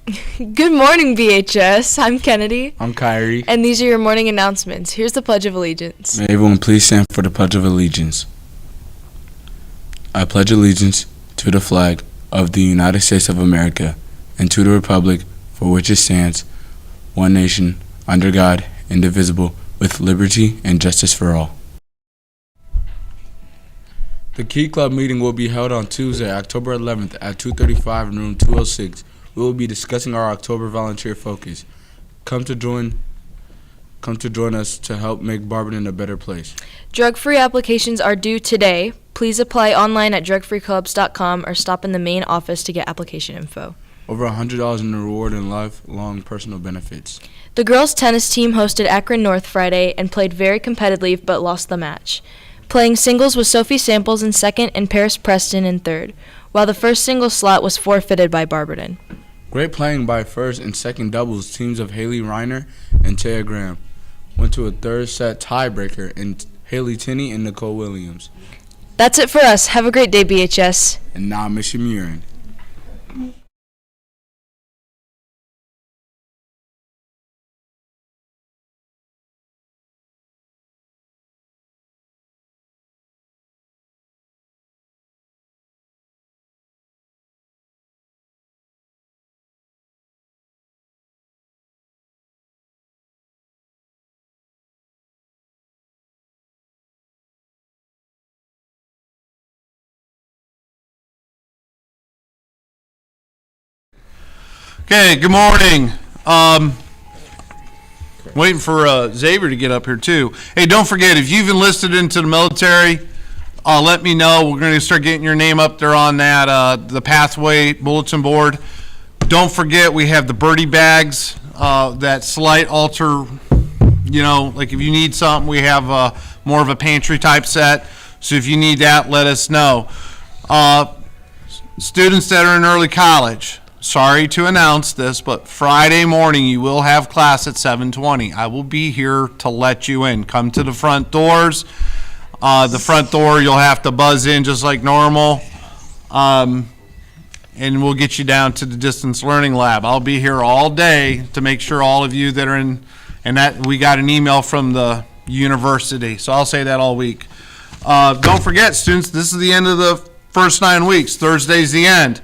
Good morning, BHS. I'm Kennedy. I'm Kyrie. And these are your morning announcements. Here's the Pledge of Allegiance. May everyone please stand for the Pledge of Allegiance. I pledge allegiance to the flag of the United States of America and to the republic for which it stands, one nation, under God, indivisible, with liberty and justice for all. The Key Club meeting will be held on Tuesday, October 11th at 2:35 in room 206. We will be discussing our October volunteer focus. Come to join us to help make Barberton a better place. Drug-free applications are due today. Please apply online at drugfreeclubs.com or stop in the main office to get application info. Over $100 in reward and lifelong personal benefits. The girls' tennis team hosted Akron North Friday and played very competitively but lost the match. Playing singles was Sophie Samples in second and Paris Preston in third, while the first singles slot was forfeited by Barberton. Great playing by first and second doubles teams of Haley Reiner and Taya Graham went to a third set tiebreaker in Haley Tinney and Nicole Williams. That's it for us. Have a great day, BHS. And now Mission Murin. Okay, good morning. Waiting for Xavier to get up here too. Hey, don't forget, if you've enlisted into the military, let me know. We're going to start getting your name up there on that the pathway bulletin board. Don't forget, we have the birdie bags, that slight alter, like if you need something, we have more of a pantry type set. So if you need that, let us know. Students that are in early college, sorry to announce this, but Friday morning you will have class at 7:20. I will be here to let you in. Come to the front doors. The front door you'll have to buzz in just like normal, and we'll get you down to the distance learning lab. I'll be here all day to make sure all of you that are in, and that we got an email from the university, so I'll say that all week. Don't forget, students, this is the end of the first 9 weeks. Thursday's the end.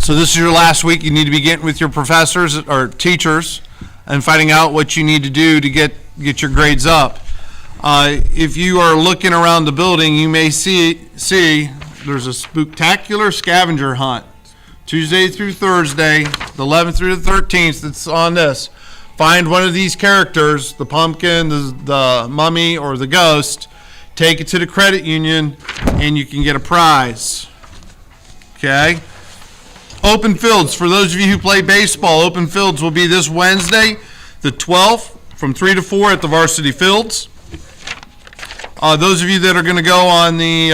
So this is your last week. You need to be getting with your professors or teachers and finding out what you need to do to get your grades up. If you are looking around the building, you may see there's a spectacular scavenger hunt Tuesday through Thursday, the 11th through the 13th. It's on this. Find one of these characters, the pumpkin, the mummy, or the ghost. Take it to the credit union, and you can get a prize. Okay? Open fields, for those of you who play baseball, open fields will be this Wednesday, the 12th, from 3 to 4 at the varsity fields. Those of you that are going to go on the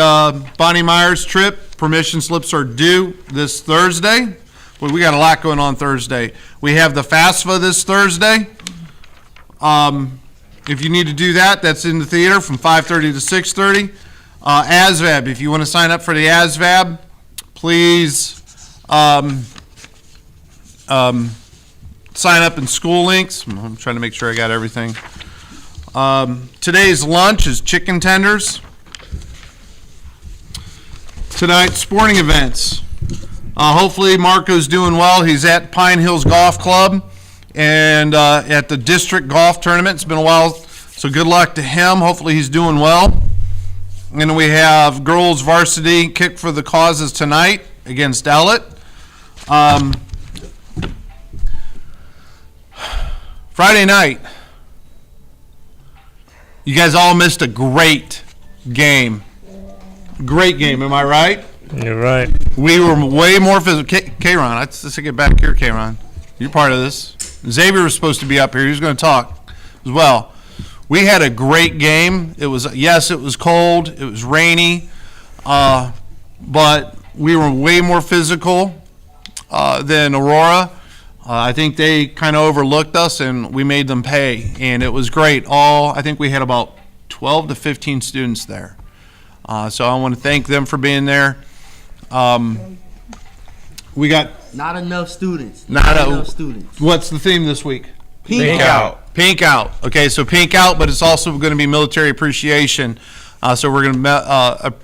Bonnie Myers trip, permission slips are due this Thursday. Well, we got a lot going on Thursday. We have the FAFSA this Thursday. If you need to do that, that's in the theater from 5:30 to 6:30. ASVAB, if you want to sign up for the ASVAB, please sign up in school links. I'm trying to make sure I got everything. Today's lunch is chicken tenders. Tonight's sporting events. Hopefully Marco's doing well. He's at Pine Hills Golf Club and at the district golf tournament. It's been a while, so good luck to him. Hopefully he's doing well. And we have girls varsity kick for the causes tonight against Ellett. Friday night, you guys all missed a great game. Great game, am I right? You're right. We were way more physical. K-Ron, let's get back here, K-Ron. You're part of this. Xavier was supposed to be up here. He was going to talk as well. We had a great game. It was cold. It was rainy. But we were way more physical than Aurora. I think they kind of overlooked us, and we made them pay. And it was great. I think we had about 12 to 15 students there. So I want to thank them for being there. We got Not enough students. Not enough students. what's the theme this week? Pink out. Pink out. Okay, so pink out, but it's also going to be military appreciation. So we're going to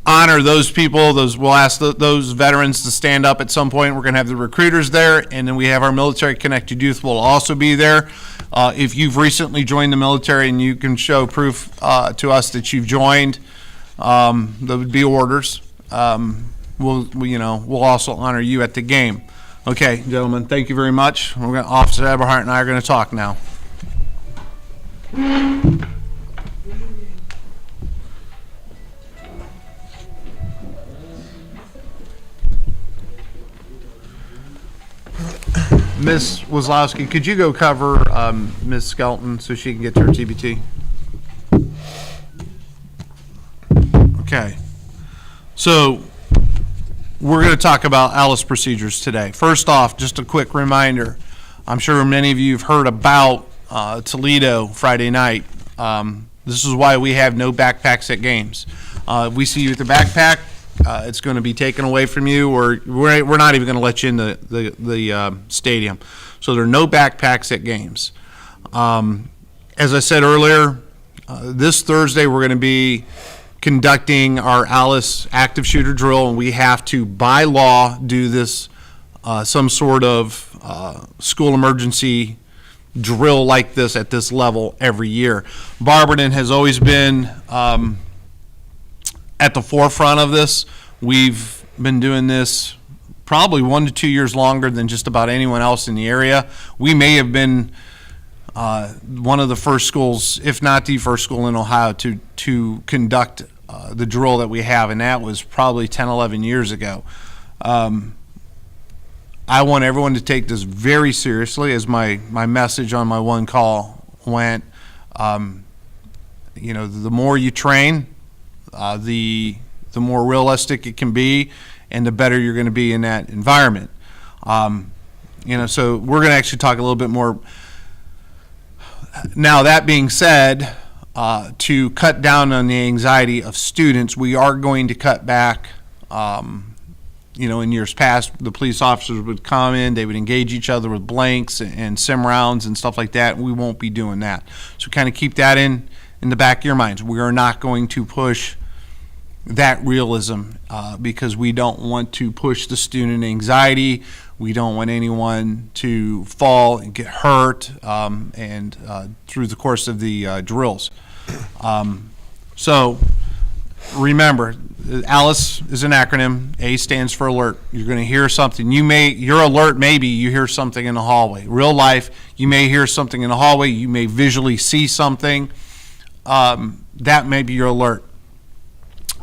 honor those people. We'll ask those veterans to stand up at some point. We're going to have the recruiters there, and then we have our military connected youth will also be there. If you've recently joined the military and you can show proof to us that you've joined, that would be orders. We'll also honor you at the game. Okay, gentlemen, thank you very much. Officer Eberhardt and I are going to talk now. Ms. Wazlowski, could you go cover Ms. Skelton so she can get to her TBT? Okay. So we're going to talk about ALICE procedures today. First off, just a quick reminder. I'm sure many of you have heard about Toledo Friday night. This is why we have no backpacks at games. If we see you with a backpack, it's going to be taken away from you, or we're not even going to let you in the stadium. So there are no backpacks at games. As I said earlier, this Thursday we're going to be conducting our ALICE active shooter drill, and we have to, by law, do this some sort of school emergency drill like this at this level every year. Barberton has always been at the forefront of this. We've been doing this probably 1 to 2 years longer than just about anyone else in the area. We may have been one of the first schools, if not the first school in Ohio, to conduct the drill that we have, and that was probably 10, 11 years ago. I want everyone to take this very seriously, as my message on my one call went. The more you train, the more realistic it can be, and the better you're going to be in that environment. So we're going to actually talk a little bit more. Now, that being said, to cut down on the anxiety of students, we are going to cut back. In years past, the police officers would come in, they would engage each other with blanks and sim rounds and stuff like that. We won't be doing that. So kind of keep that in the back of your minds. We are not going to push that realism because we don't want to push the student anxiety. We don't want anyone to fall and get hurt through the course of the drills. So remember, ALICE is an acronym. A stands for alert. You're going to hear something. Your alert maybe you hear something in the hallway. Real life, you may hear something in the hallway. You may visually see something. That may be your alert.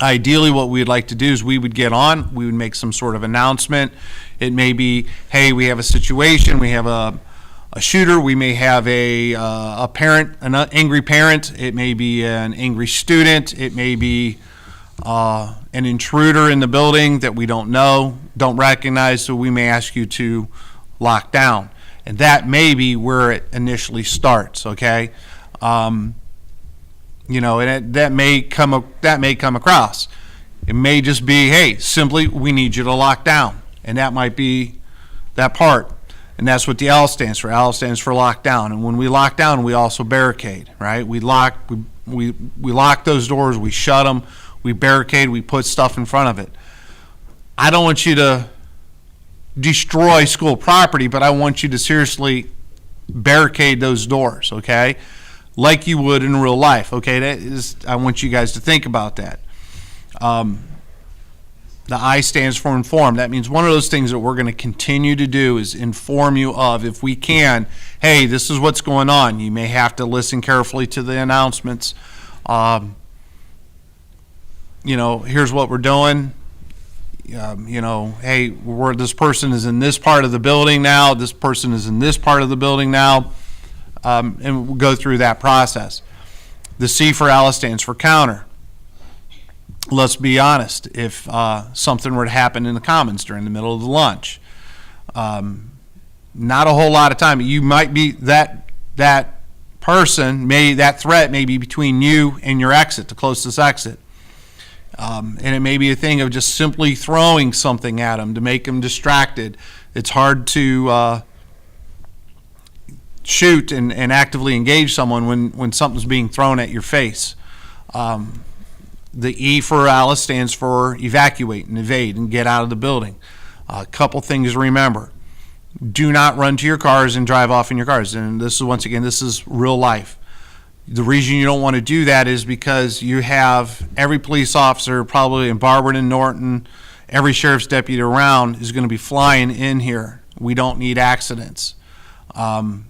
Ideally, what we'd like to do is we would get on, we would make some sort of announcement. It may be, hey, we have a situation, we have a shooter, we may have a parent, an angry parent, it may be an angry student, it may be an intruder in the building that we don't know, don't recognize, so we may ask you to lock down. And that may be where it initially starts, okay? And that may come across. It may just be, hey, simply, we need you to lock down. And that might be that part. And that's what the L stands for. L stands for lock down. And when we lock down, we also barricade, right? We lock those doors, we shut them, we barricade, we put stuff in front of it. I don't want you to destroy school property, but I want you to seriously barricade those doors, okay? Like you would in real life, okay? I want you guys to think about that. The I stands for inform. That means one of those things that we're going to continue to do is inform you of, if we can, hey, this is what's going on. You may have to listen carefully to the announcements. Here's what we're doing. Hey, this person is in this part of the building now. This person is in this part of the building now. And we'll go through that process. The C for ALICE stands for counter. Let's be honest, if something were to happen in the commons during the middle of the lunch, not a whole lot of time. You might be that person, that threat may be between you and your exit, the closest exit. And it may be a thing of just simply throwing something at them to make them distracted. It's hard to shoot and actively engage someone when something's being thrown at your face. The E for Alice stands for evacuate and evade and get out of the building. A couple things to remember. Do not run to your cars and drive off in your cars. And this is, once again, this is real life. The reason you don't want to do that is because you have every police officer probably in Barberton, Norton, every sheriff's deputy around is going to be flying in here. We don't need accidents. You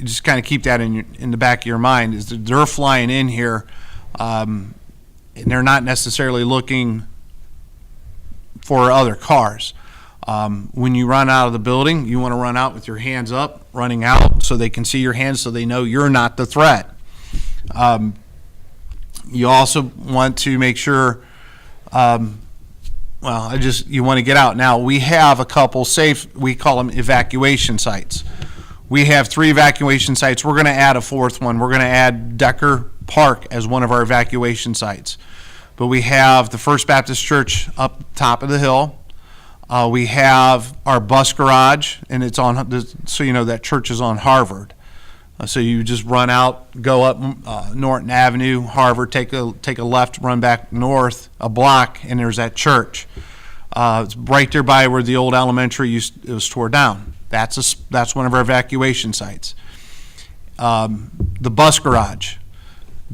just kind of keep that in the back of your mind, is that they're flying in here, and they're not necessarily looking for other cars. When you run out of the building, you want to run out with your hands up, running out so they can see your hands so they know you're not the threat. You also want to make sure, you want to get out. Now, we have a couple safe, we call them evacuation sites. We have 3 evacuation sites. We're going to add a 4th one. We're going to add Decker Park as one of our evacuation sites. But we have the First Baptist Church up top of the hill. We have our bus garage, and it's on, so you know that church is on Harvard. So you just run out, go up Norton Avenue, Harvard, take a left, run back north a block, and there's that church. It's right there by where the old elementary it was tore down. That's one of our evacuation sites. The bus garage,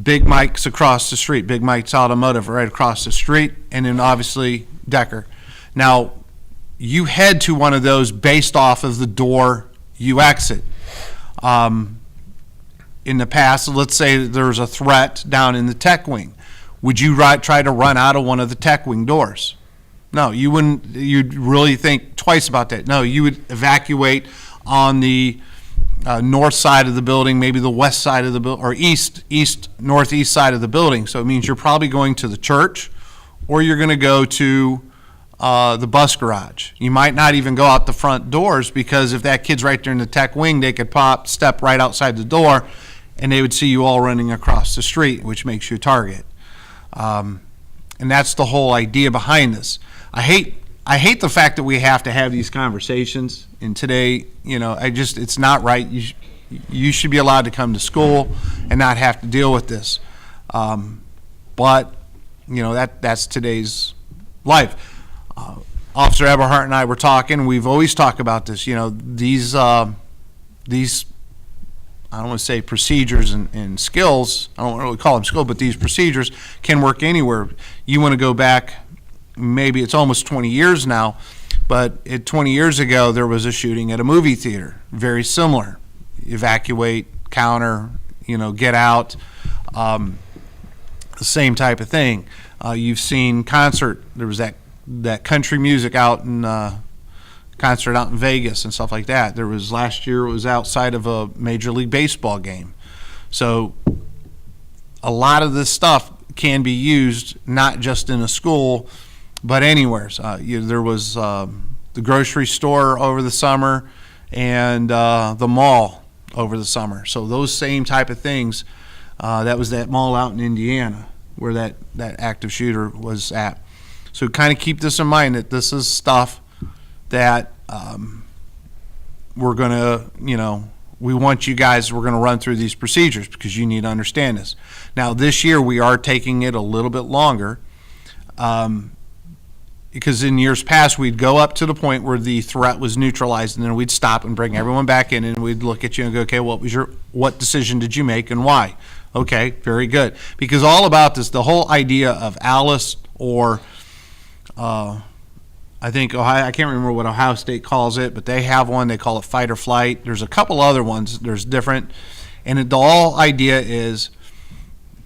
Big Mike's across the street, Big Mike's Automotive right across the street, and then obviously Decker. Now, you head to one of those based off of the door you exit. In the past, let's say there's a threat down in the tech wing. Would you try to run out of one of the tech wing doors? No, you wouldn't. You'd really think twice about that. No, you would evacuate on the north side of the building, maybe the west side of the building, or northeast side of the building. So it means you're probably going to the church, or you're going to go to the bus garage. You might not even go out the front doors, because if that kid's right there in the tech wing, they could step right outside the door, and they would see you all running across the street, which makes you a target. And that's the whole idea behind this. I hate the fact that we have to have these conversations, and today, it's not right. You should be allowed to come to school and not have to deal with this. But that's today's life. Officer Eberhardt and I were talking. We've always talked about this. These I don't want to say procedures and skills. I don't really call them skills, but these procedures can work anywhere. You want to go back, maybe it's almost 20 years now, but 20 years ago there was a shooting at a movie theater, very similar. Evacuate, counter, get out, the same type of thing. You've seen concert. There was that country music out in concert out in Vegas and stuff like that. There was last year, it was outside of a Major League Baseball game. So a lot of this stuff can be used not just in a school, but anywhere. There was the grocery store over the summer and the mall over the summer. So those same type of things, that was that mall out in Indiana where that active shooter was at. So kind of keep this in mind, that this is stuff that we're going to, we want you guys, we're going to run through these procedures because you need to understand this. Now, this year we are taking it a little bit longer because in years past we'd go up to the point where the threat was neutralized, and then we'd stop and bring everyone back in, and we'd look at you and go, okay, what decision did you make and why? Okay, very good. Because all about this, the whole idea of Alice or I think Ohio, I can't remember what Ohio State calls it, but they have one. They call it fight or flight. There's a couple other ones. There's different. And the whole idea is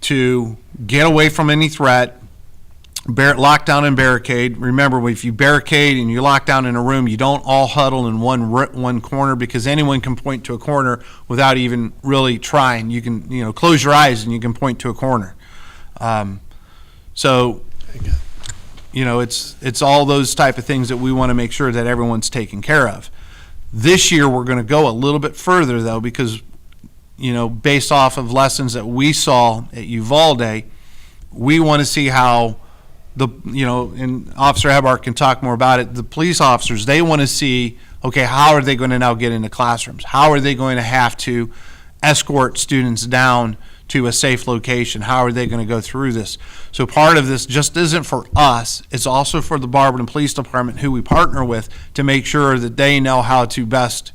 to get away from any threat, lock down and barricade. Remember, if you barricade and you lock down in a room, you don't all huddle in one corner, because anyone can point to a corner without even really trying. You can, close your eyes and you can point to a corner. It's all those type of things that we want to make sure that everyone's taken care of. This year, we're going to go a little bit further, though, because, based off of lessons that we saw at Uvalde, we want to see how and Officer Hebart can talk more about it, the police officers, they want to see, okay, how are they going to now get into classrooms? How are they going to have to escort students down to a safe location? How are they going to go through this? So part of this just isn't for us, it's also for the Barberton Police Department, who we partner with, to make sure that they know how to best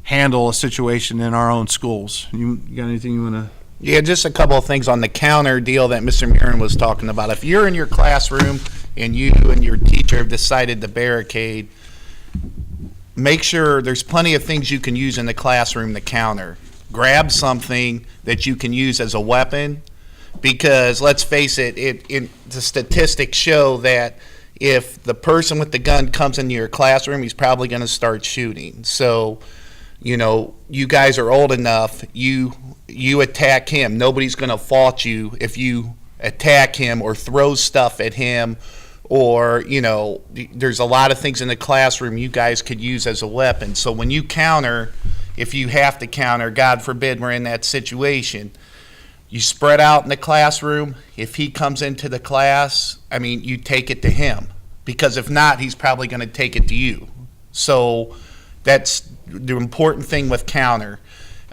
handle a situation in our own schools. You got anything you want to? Yeah, just a couple of things on the counter deal that Mr. Murin was talking about. If you're in your classroom and you and your teacher have decided to barricade, make sure there's plenty of things you can use in the classroom to counter. Grab something that you can use as a weapon, because let's face it, the statistics show that if the person with the gun comes into your classroom, he's probably going to start shooting. So, you guys are old enough, you attack him. Nobody's going to fault you if you attack him or throw stuff at him, or, there's a lot of things in the classroom you guys could use as a weapon. So when you counter, if you have to counter, God forbid we're in that situation, you spread out in the classroom. If he comes into the class, you take it to him, because if not, he's probably going to take it to you. So that's the important thing with counter.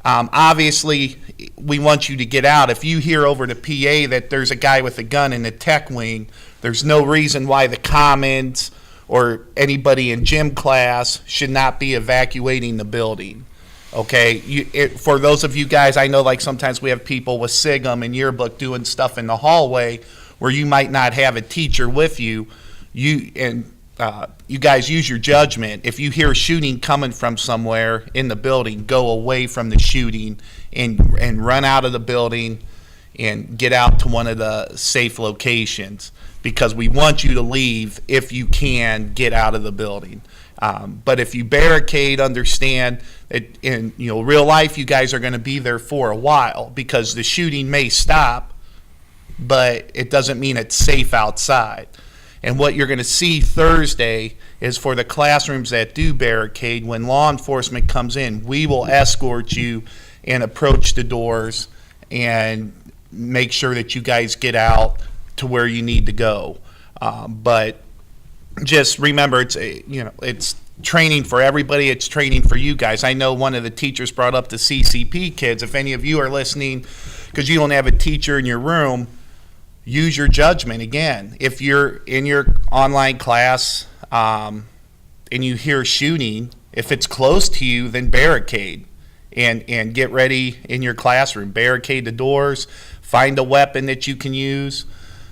Obviously, we want you to get out. If you hear over the PA that there's a guy with a gun in the tech wing, there's no reason why the commons or anybody in gym class should not be evacuating the building. Okay, for those of you guys, I know like sometimes we have people with SIGM and yearbook doing stuff in the hallway where you might not have a teacher with you. You guys use your judgment. If you hear shooting coming from somewhere in the building, go away from the shooting and run out of the building and get out to one of the safe locations, because we want you to leave if you can get out of the building. But if you barricade, understand that in real life you guys are going to be there for a while, because the shooting may stop, but it doesn't mean it's safe outside. And what you're going to see Thursday is for the classrooms that do barricade, when law enforcement comes in, we will escort you and approach the doors and make sure that you guys get out to where you need to go. But just remember, it's training for everybody. It's training for you guys. I know one of the teachers brought up the CCP kids. If any of you are listening, because you don't have a teacher in your room, use your judgment. Again, if you're in your online class and you hear shooting, if it's close to you, then barricade and get ready in your classroom. Barricade the doors, find a weapon that you can use.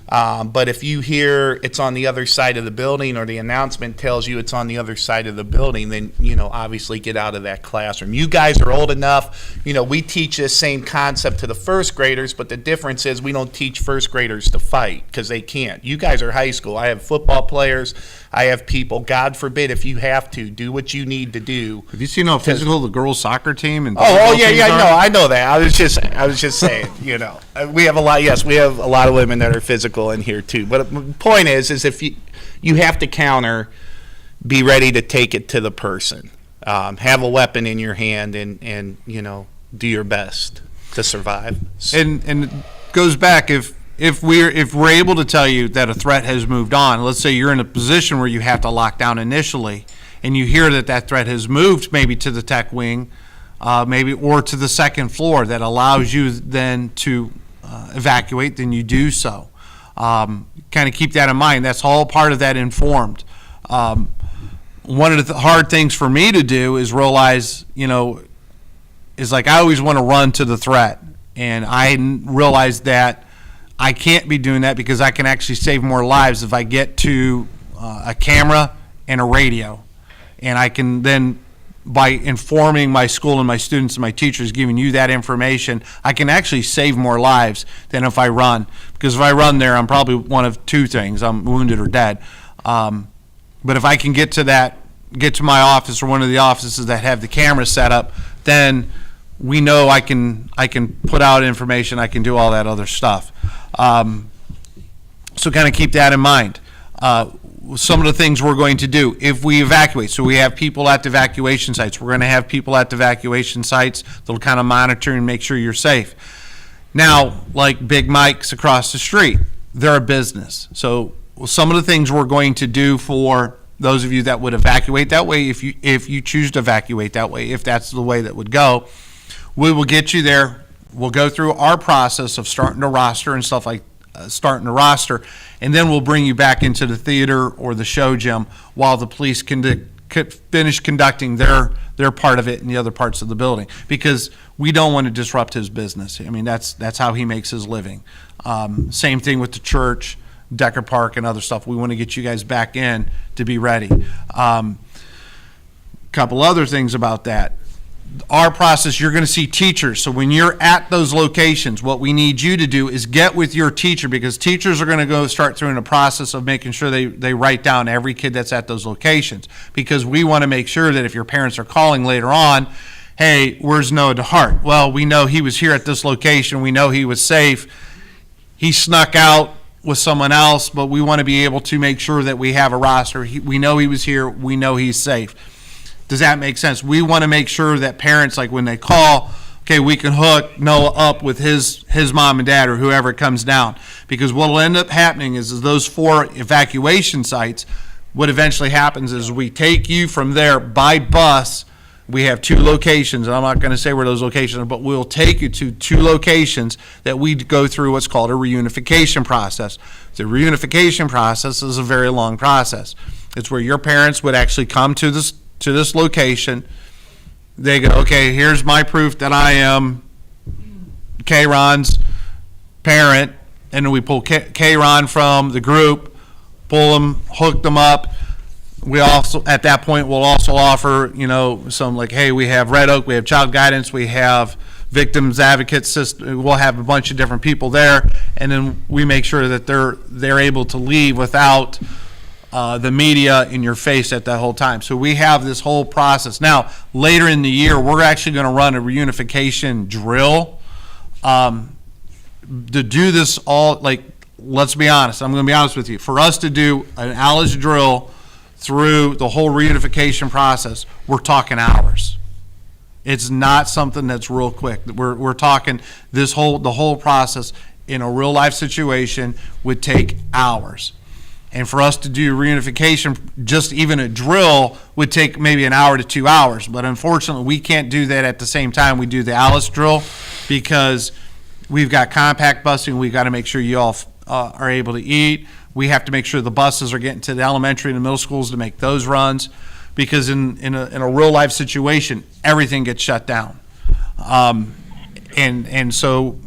But if you hear it's on the other side of the building, or the announcement tells you it's on the other side of the building, then, obviously get out of that classroom. You guys are old enough. We teach this same concept to the first graders, but the difference is we don't teach first graders to fight, because they can't. You guys are high school. I have football players. I have people. God forbid, if you have to, do what you need to do. Have you seen how physical the girls soccer team and yeah, no, I know that. I was just saying, we have a lot. Yes, we have a lot of women that are physical in here too. But the point is if you have to counter, be ready to take it to the person. Have a weapon in your hand and do your best to survive. And it goes back, if we're able to tell you that a threat has moved on, let's say you're in a position where you have to lock down initially, and you hear that threat has moved maybe to the tech wing, maybe or to the second floor, that allows you then to evacuate, then you do so. Kind of keep that in mind. That's all part of that informed. One of the hard things for me to do is realize, is like I always want to run to the threat, and I realize that I can't be doing that, because I can actually save more lives if I get to a camera and a radio, and I can then, by informing my school and my students and my teachers, giving you that information, I can actually save more lives than if I run. Because if I run there, I'm probably one of two things: I'm wounded or dead. But if I can get to my office or one of the offices that have the camera set up, then we know I can put out information. I can do all that other stuff. So kind of keep that in mind. Some of the things we're going to do if we evacuate. So we have people at the evacuation sites. We're going to have people at the evacuation sites that'll kind of monitor and make sure you're safe. Now, like Big Mike's across the street, they're a business. So some of the things we're going to do for those of you that would evacuate that way, if you choose to evacuate that way, if that's the way that would go, we will get you there. We'll go through our process of starting to roster and stuff like starting to roster, and then we'll bring you back into the theater or the show gym while the police can finish conducting their part of it in the other parts of the building, because we don't want to disrupt his business. I mean, that's how he makes his living. Same thing with the church, Decker Park, and other stuff. We want to get you guys back in to be ready. Couple other things about that. Our process, you're going to see teachers. So when you're at those locations, what we need you to do is get with your teacher, because teachers are going to go start through the process of making sure they write down every kid that's at those locations, because we want to make sure that if your parents are calling later on, hey, where's Noah DeHart? Well, we know he was here at this location. We know he was safe. He snuck out with someone else, but we want to be able to make sure that we have a roster. We know he was here. We know he's safe. Does that make sense? We want to make sure that parents, like when they call, okay, we can hook Noah up with his mom and dad or whoever comes down. Because what will end up happening is those 4 evacuation sites, what eventually happens is we take you from there by bus. We have 2 locations, and I'm not going to say where those locations are, but we'll take you to 2 locations that we go through what's called a reunification process. The reunification process is a very long process. It's where your parents would actually come to this location. They go, okay, here's my proof that I am K-Ron's parent, and then we pull K-Ron from the group, pull them, hook them up. We also, at that point, we'll also offer, some like, hey, we have Red Oak, we have Child Guidance, we have Victims Advocate System. We'll have a bunch of different people there, and then we make sure that they're able to leave without the media in your face at that whole time. So we have this whole process. Now, later in the year, we're actually going to run a reunification drill. To do this all, like, let's be honest. I'm going to be honest with you. For us to do an Alice drill through the whole reunification process, we're talking hours. It's not something that's real quick. We're talking the whole process in a real life situation would take hours. And for us to do reunification, just even a drill would take maybe an hour to 2 hours. But unfortunately, we can't do that at the same time we do the Alice drill, because we've got compact busing. We've got to make sure you all are able to eat. We have to make sure the buses are getting to the elementary and the middle schools to make those runs, because in a real life situation, everything gets shut down. And so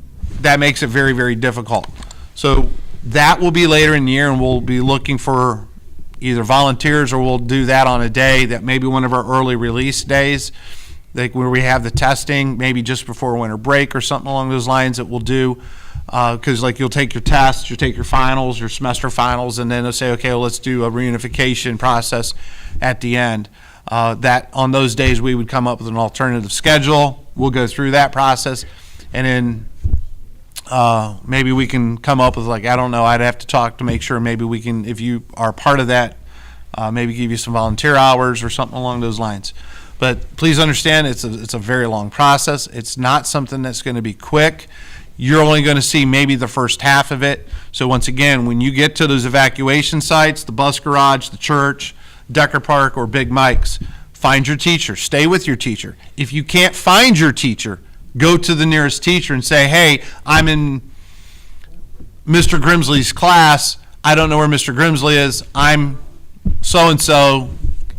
that makes it very, very difficult. So that will be later in the year, and we'll be looking for either volunteers, or we'll do that on a day that maybe one of our early release days, like where we have the testing, maybe just before winter break or something along those lines that we'll do. Because like you'll take your tests, you'll take your finals, your semester finals, and then they'll say, okay, well, let's do a reunification process at the end. That on those days we would come up with an alternative schedule. We'll go through that process, and then maybe we can come up with, like, I don't know, I'd have to talk to make sure maybe we can, if you are part of that, maybe give you some volunteer hours or something along those lines. But please understand, it's a very long process. It's not something that's going to be quick. You're only going to see maybe the first half of it. So once again, when you get to those evacuation sites, the bus garage, the church, Decker Park, or Big Mike's, find your teacher. Stay with your teacher. If you can't find your teacher, go to the nearest teacher and say, hey, I'm in Mr. Grimsley's class. I don't know where Mr. Grimsley is. I'm so-and-so.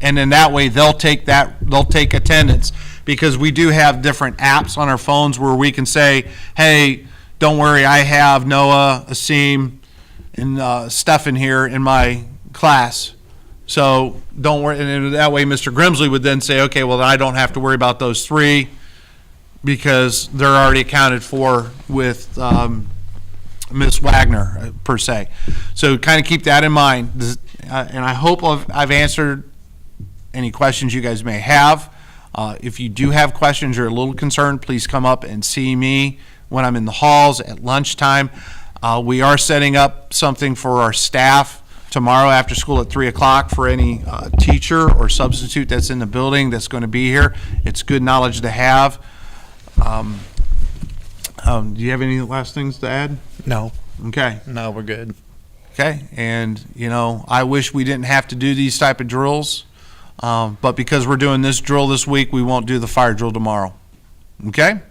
And then that way they'll take attendance, because we do have different apps on our phones where we can say, hey, don't worry, I have Noah, Asim, and Stefan here in my class. So don't worry. And that way Mr. Grimsley would then say, okay, well, I don't have to worry about those 3, because they're already accounted for with Miss Wagner, per se. So kind of keep that in mind. And I hope I've answered any questions you guys may have. If you do have questions, you're a little concerned, please come up and see me when I'm in the halls at lunchtime. We are setting up something for our staff tomorrow after school at 3 o'clock for any teacher or substitute that's in the building that's going to be here. It's good knowledge to have. Do you have any last things to add? No. Okay. No, we're good. Okay, and, I wish we didn't have to do these type of drills, but because we're doing this drill this week, we won't do the fire drill tomorrow. Okay?